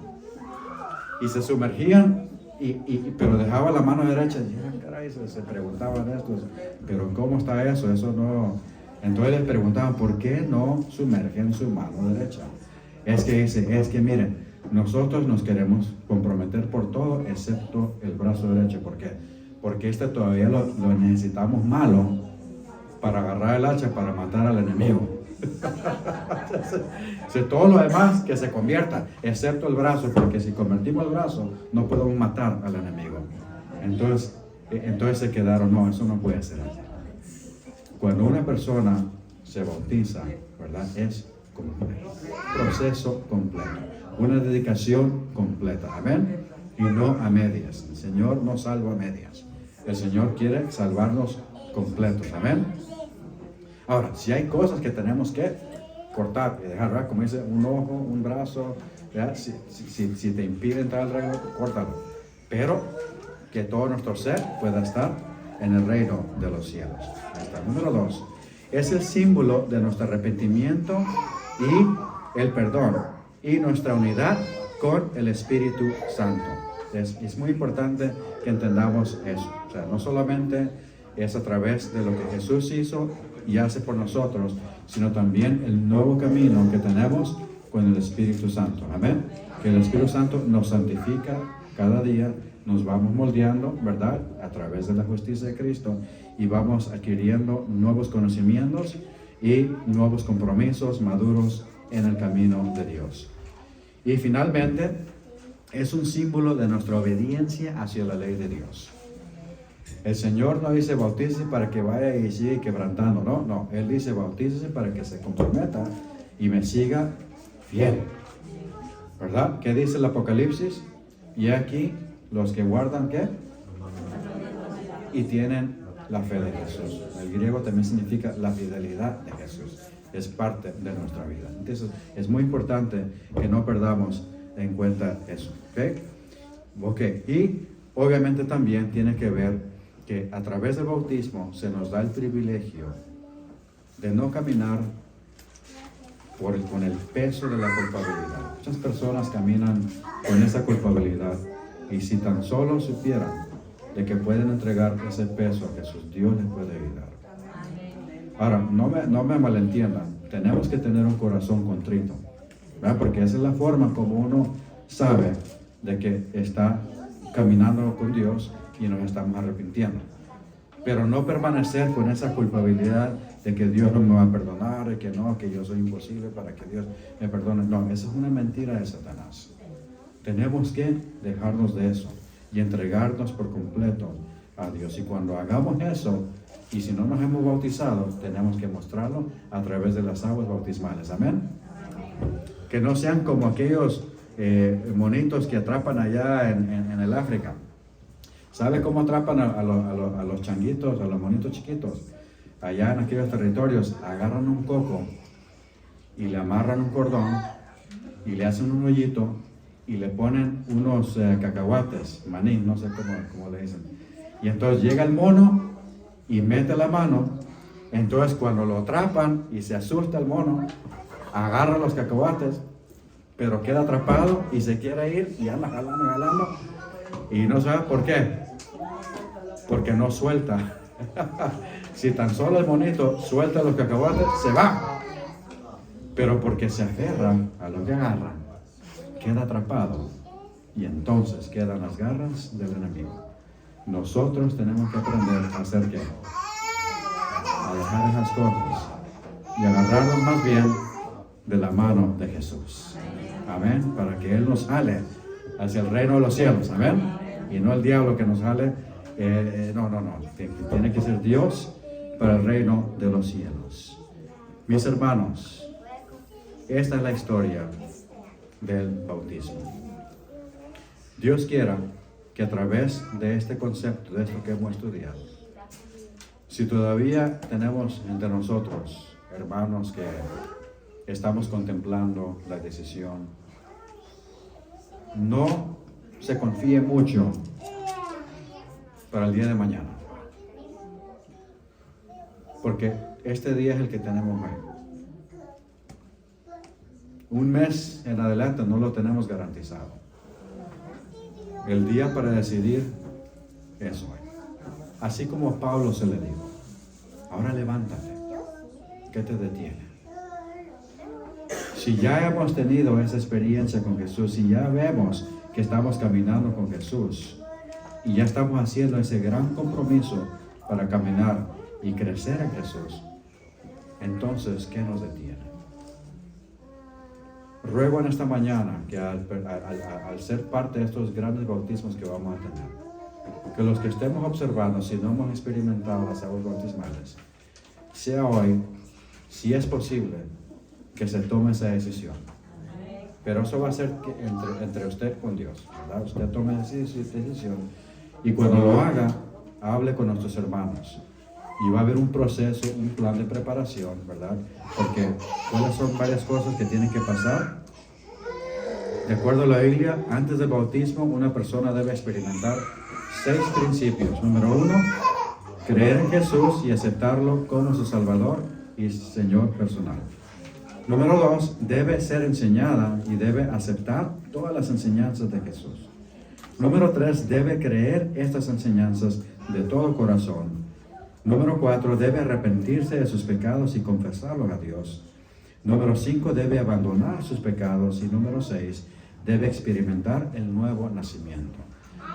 Y se sumergían, pero dejaban la mano derecha. Y caray, se preguntaban estos, pero ¿cómo está eso? Eso no. Entonces les preguntaban, ¿por qué no sumergen su mano derecha? Es que miren, nosotros nos queremos comprometer por todo, excepto el brazo derecho. ¿Por qué? Porque todavía lo necesitamos malo para agarrar el hacha para matar al enemigo. Todo lo demás que se convierta, excepto el brazo, porque si convertimos el brazo, no podemos matar al enemigo. Entonces se quedaron, no, eso no puede ser. Cuando una persona se bautiza, ¿verdad? Es completo, proceso completo, una dedicación completa, amén, y no a medias. El Señor no salva a medias, el Señor quiere salvarnos completos, amén. Ahora, si hay cosas que tenemos que cortar y dejar, ¿verdad? Como dice, un ojo, un brazo, ¿verdad? Si te impide entrar al reino, córtalo, pero que todo nuestro ser pueda estar en el reino de los cielos. Ahí está. Número 2, es el símbolo de nuestro arrepentimiento y el perdón y nuestra unidad con el Espíritu Santo. Es muy importante que entendamos eso. O sea, no solamente es a través de lo que Jesús hizo y hace por nosotros, sino también el nuevo camino que tenemos con el Espíritu Santo. Amén. Que el Espíritu Santo nos santifica cada día, nos vamos moldeando, ¿verdad? A través de la justicia de Cristo, y vamos adquiriendo nuevos conocimientos y nuevos compromisos maduros en el camino de Dios. Y finalmente, es un símbolo de nuestra obediencia hacia la ley de Dios. El Señor no dice bautícese para que vaya y siga quebrantando, no. Él dice bautícese para que se comprometa y me siga fiel. ¿Verdad? ¿Qué dice el Apocalipsis? Y aquí los que guardan, ¿qué? Y tienen la fe de Jesús. El griego también significa la fidelidad de Jesús. Es parte de nuestra vida. Entonces, es muy importante que no perdamos en cuenta eso. ¿Ok? Y obviamente también tiene que ver que a través del bautismo se nos da el privilegio de no caminar con el peso de la culpabilidad. Muchas personas caminan con esa culpabilidad, y si tan solo supieran de que pueden entregar ese peso a Jesús, Dios les puede ayudar. Ahora, no me malentiendan, tenemos que tener un corazón contrito, ¿verdad? Porque esa es la forma como uno sabe de que está caminando con Dios y nos estamos arrepintiendo. Pero no permanecer con esa culpabilidad de que Dios no me va a perdonar, de que no, que yo soy imposible para que Dios me perdone. No, esa es una mentira de Satanás. Tenemos que dejarnos de eso y entregarnos por completo a Dios. Y cuando hagamos eso, y si no nos hemos bautizado, tenemos que mostrarlo a través de las aguas bautismales. Amén. Que no sean como aquellos monitos que atrapan allá en el África. ¿Sabe cómo atrapan a los changuitos, a los monitos chiquitos? Allá en aquellos territorios agarran un coco y le amarran un cordón y le hacen un hoyito y le ponen unos cacahuates, maní, no sé cómo le dicen. Y entonces llega el mono y mete la mano. Entonces cuando lo atrapan y se asusta el mono, agarra los cacahuates, pero queda atrapado y se quiere ir y anda jalando. Y no sabe por qué. Porque no suelta. Si tan solo el monito suelta los cacahuates, se va. Pero porque se aferra a lo que agarra, queda atrapado. Y entonces quedan las garras del enemigo. Nosotros tenemos que aprender a hacer ¿qué? A dejar esas cosas y agarrarnos más bien de la mano de Jesús. Amén. Para que Él nos jale hacia el reino de los cielos. Amén. Y no el diablo que nos jale. No. Tiene que ser Dios para el reino de los cielos. Mis hermanos, esta es la historia del bautismo. Dios quiera que a través de este concepto, de esto que hemos estudiado, si todavía tenemos entre nosotros hermanos que estamos contemplando la decisión, no se confíe mucho para el día de mañana, porque este día es el que tenemos hoy. Un mes en adelante no lo tenemos garantizado. El día para decidir es hoy. Así como a Pablo se le dijo, ahora levántate, ¿qué te detiene? Si ya hemos tenido esa experiencia con Jesús, si ya vemos que estamos caminando con Jesús y ya estamos haciendo ese gran compromiso para caminar y crecer en Jesús, entonces, ¿qué nos detiene? Ruego en esta mañana que al ser parte de estos grandes bautismos que vamos a tener, que los que estemos observando, si no hemos experimentado las aguas bautismales, sea hoy, si es posible, que se tome esa decisión. Pero eso va a ser entre usted con Dios, ¿verdad? Usted tome esa decisión y cuando lo haga, hable con nuestros hermanos. Y va a haber un proceso, un plan de preparación, ¿verdad? Porque ¿cuáles son varias cosas que tienen que pasar? De acuerdo a la Biblia, antes del bautismo, una persona debe experimentar 6 principios. Número 1, creer en Jesús y aceptarlo como su Salvador y Señor personal. Número 2, debe ser enseñada y debe aceptar todas las enseñanzas de Jesús. Número 3, debe creer estas enseñanzas de todo corazón. Número 4, debe arrepentirse de sus pecados y confesarlos a Dios. Número 5, debe abandonar sus pecados. Y número 6, debe experimentar el nuevo nacimiento.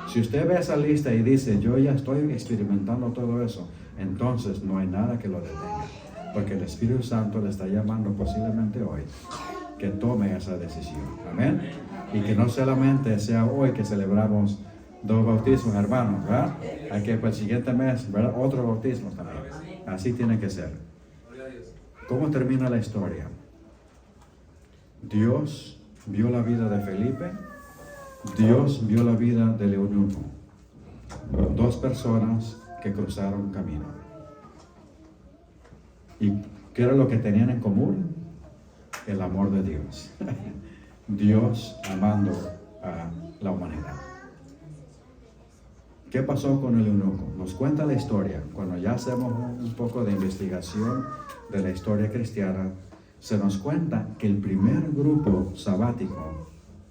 Si usted ve esa lista y dice, yo ya estoy experimentando todo eso, entonces no hay nada que lo detenga. Porque el Espíritu Santo le está llamando posiblemente hoy que tome esa decisión. Amén. Y que no solamente sea hoy que celebramos 2 bautismos, hermanos, ¿verdad? Hay que para el siguiente mes, ¿verdad? Otro bautismo también. Así tiene que ser. ¿Cómo termina la historia? Dios vio la vida de Felipe, Dios vio la vida del eunuco. 2 personas que cruzaron camino. ¿Y qué era lo que tenían en común? El amor de Dios. Dios amando a la humanidad. ¿Qué pasó con el eunuco? Nos cuenta la historia. Cuando ya hacemos un poco de investigación de la historia cristiana, se nos cuenta que el primer grupo sabático,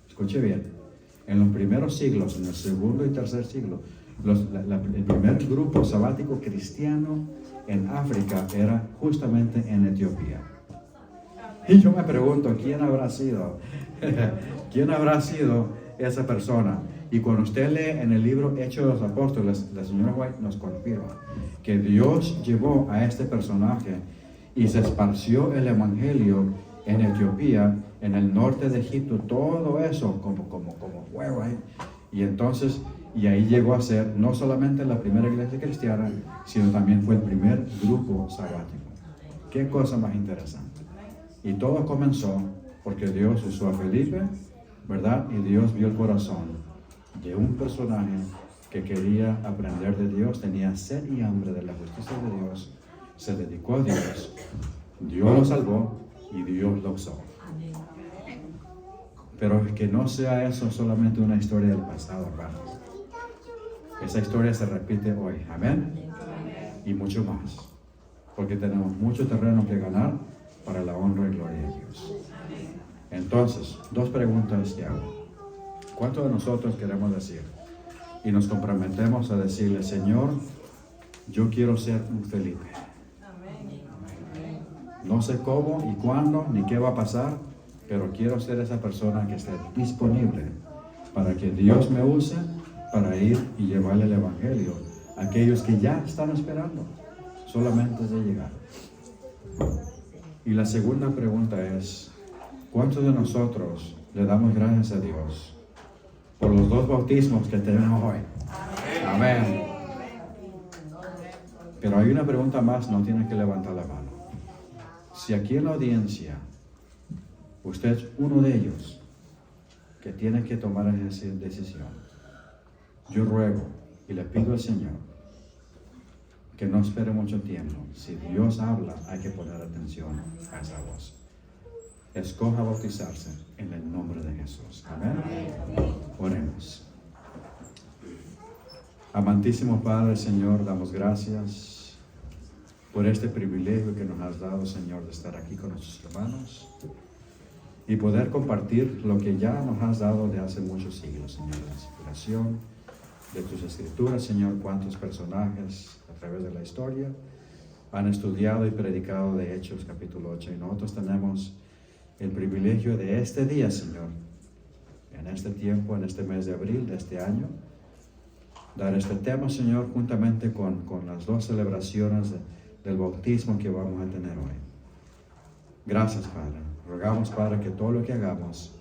escuche bien, en los primeros siglos, en el segundo y tercer siglo, el primer grupo sabático cristiano en África era justamente en Etiopía. Y yo me pregunto, ¿quién habrá sido? ¿Quién habrá sido esa persona? Y cuando usted lee en el libro Hechos de los Apóstoles, la señora White nos confirma que Dios llevó a este personaje y se esparció el evangelio en Etiopía, en el norte de Egipto, todo eso como fuego ahí. Y entonces, y ahí llegó a ser no solamente la primera iglesia cristiana, sino también fue el primer grupo sabático. Qué cosa más interesante. Y todo comenzó porque Dios usó a Felipe, ¿verdad? Y Dios vio el corazón de un personaje que quería aprender de Dios, tenía sed y hambre de la justicia de Dios, se dedicó a Dios, Dios lo salvó y Dios lo usó. Pero que no sea eso solamente una historia del pasado, hermanos. Esa historia se repite hoy. Amén. Y mucho más. Porque tenemos mucho terreno que ganar para la honra y gloria de Dios. Entonces, 2 preguntas que hago. ¿Cuántos de nosotros queremos decir? Y nos comprometemos a decirle, Señor, yo quiero ser un Felipe. No sé cómo y cuándo, ni qué va a pasar, pero quiero ser esa persona que esté disponible para que Dios me use para ir y llevarle el Evangelio a aquellos que ya están esperando, solamente de llegar. Y la segunda pregunta es, ¿cuántos de nosotros le damos gracias a Dios por los 2 bautismos que tenemos hoy? Amén. Pero hay una pregunta más, no tiene que levantar la mano. Si aquí en la audiencia usted es uno de ellos que tiene que tomar esa decisión, yo ruego y le pido al Señor que no espere mucho tiempo. Si Dios habla, hay que poner atención a esa voz. Escoja bautizarse en el nombre de Jesús. Amén. Oremos. Amantísimo Padre, Señor, damos gracias por este privilegio que nos has dado, Señor, de estar aquí con nuestros hermanos y poder compartir lo que ya nos has dado de hace muchos siglos, Señor, la inspiración de tus escrituras, Señor. Cuántos personajes a través de la historia han estudiado y predicado de Hechos capítulo 8, y nosotros tenemos el privilegio de este día, Señor, en este tiempo, en este mes de abril de este año, dar este tema, Señor, juntamente con las 2 celebraciones del bautismo que vamos a tener hoy. Gracias, Padre. Rogamos, Padre, que todo lo que hagamos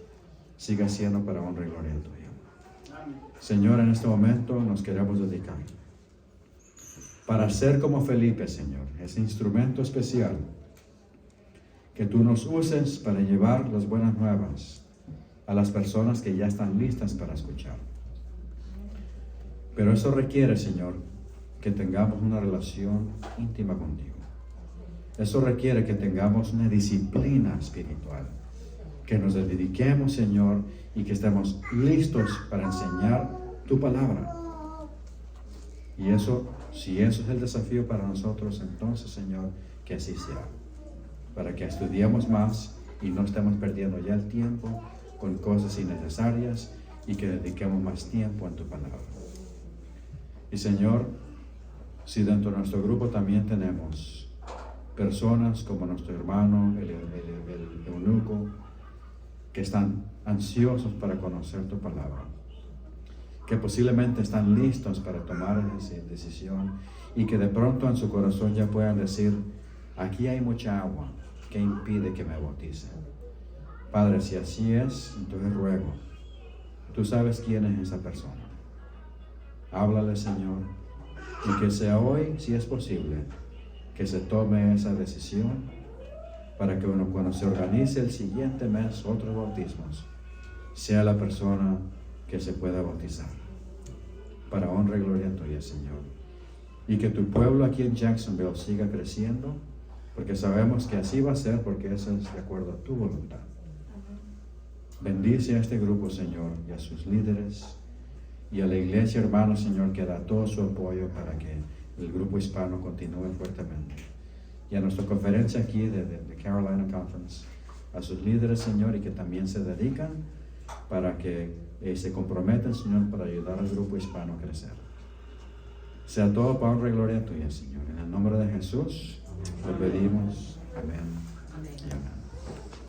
siga siendo para honra y gloria tuya. Señor, en este momento nos queremos dedicar para ser como Felipe, Señor, ese instrumento especial que tú nos uses para llevar las buenas nuevas a las personas que ya están listas para escuchar. Pero eso requiere, Señor, que tengamos una relación íntima contigo. Eso requiere que tengamos una disciplina espiritual, que nos dediquemos, Señor, y que estemos listos para enseñar tu palabra. Y eso, si eso es el desafío para nosotros, entonces, Señor, que así sea, para que estudiemos más y no estemos perdiendo ya el tiempo con cosas innecesarias y que dediquemos más tiempo en tu palabra. Y, Señor, si dentro de nuestro grupo también tenemos personas como nuestro hermano, el eunuco, que están ansiosos para conocer tu palabra, que posiblemente están listos para tomar esa decisión y que de pronto en su corazón ya puedan decir, aquí hay mucha agua que impide que me bautice. Padre, si así es, entonces ruego, tú sabes quién es esa persona. Háblale, Señor, y que sea hoy, si es posible, que se tome esa decisión para que uno, cuando se organice el siguiente mes otros bautismos, sea la persona que se pueda bautizar. Para honra y gloria tuya, Señor. Y que tu pueblo aquí en Jacksonville siga creciendo, porque sabemos que así va a ser, porque eso es de acuerdo a tu voluntad. Bendice a este grupo, Señor, y a sus líderes, y a la iglesia, hermano, Señor, que da todo su apoyo para que el grupo hispano continúe fuertemente. Y a nuestra conferencia aquí de Carolina Conference, a sus líderes, Señor, y que también se dedican para que se comprometen, Señor, para ayudar al grupo hispano a crecer. Sea todo para honra y gloria tuya, Señor. En el nombre de Jesús lo pedimos.